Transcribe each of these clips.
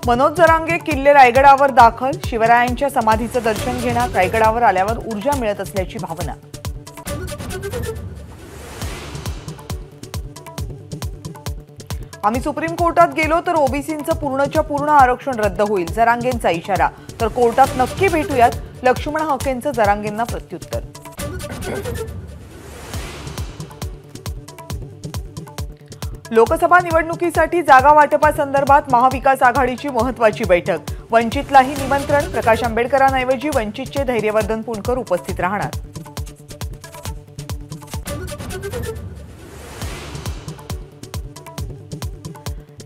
मनोज जरांगे किल्ले रायगडावर दाखल, शिवरायांच्या समाधीचं दर्शन घेणार, रायगडावर आल्यावर ऊर्जा मिळत असल्याची भावना। आम्ही सुप्रीम कोर्टात गेलो तर ओबीसींचं पूर्णच्या पूर्ण आरक्षण रद्द होईल, जरांगेंचा इशारा। तर कोर्टात नक्की भेटूयात, लक्ष्मण हाकेंचं जरांगेंना प्रत्युत्तर। लोकसभा निवडणुकीसाठी जागा वाटपासंदर्भात महाविकास आघाडीची महत्त्वाची बैठक, वंचितलाही निमंत्रण, प्रकाश आंबेडकरांऐवजी वंचितचे धैर्यवर्धन पुणकर उपस्थित राहणार।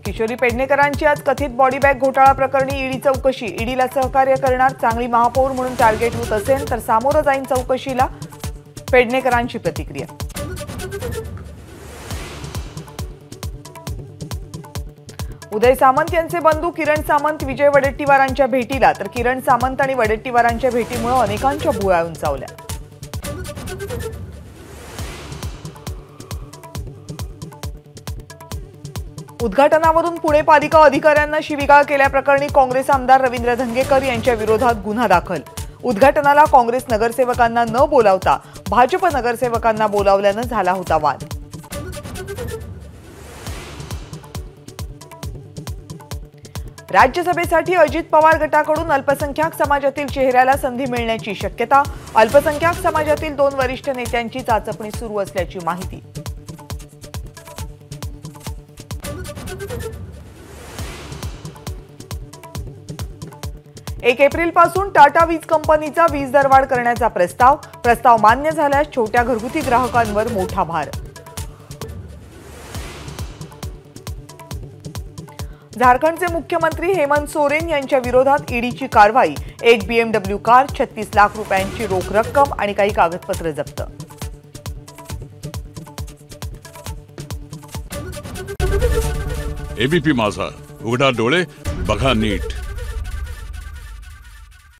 किशोरी पेडणेकरांची आज कथित बॉडी बॅग घोटाळा प्रकरणी ईडी चौकशी, ईडीला सहकार्य करणार, चांगली महापौर म्हणून टार्गेट होत असेल तर सामोरं जाईन चौकशीला, पेडणेकरांची प्रतिक्रिया। उदय सामंत यांचे बंधू किरण सामंत विजय वडेट्टीवारांच्या भेटीला, तर किरण सामंत आणि वडेट्टीवारांच्या भेटीमुळे अनेकांच्या भुवया उंचावल्या। उद्घाटनावरून पुणे पालिका अधिकाऱ्यांना शिवीगाळ केल्याप्रकरणी काँग्रेस आमदार रवींद्र धंगेकर यांच्या विरोधात गुन्हा दाखल। उद्घाटनाला काँग्रेस नगरसेवकांना न बोलावता भाजप नगरसेवकांना बोलावल्यानं झाला होता वाद। राज्यसभेसाठी अजित पवार गटाकडून अल्पसंख्याक समाजातील चेहऱ्याला संधी मिळण्याची शक्यता, अल्पसंख्याक समाजातील 2 वरिष्ठ नेत्यांची चाचपणी सुरू असल्याची माहिती। 1 एप्रिलपासून टाटा वीज कंपनीचा वीज दरवाढ करण्याचा प्रस्ताव मान्य झाल्यास छोट्या घरगुती ग्राहकांवर मोठा भार। झारखंडचे मुख्यमंत्री हेमंत सोरेन यांच्या विरोधात ईडीची कारवाई, एक BMW कार, 36 लाख रुपयांची रोख रक्कम आणि काही कागदपत्र जप्त। एबीपी माझा, उघडा डोळे बघा नीट।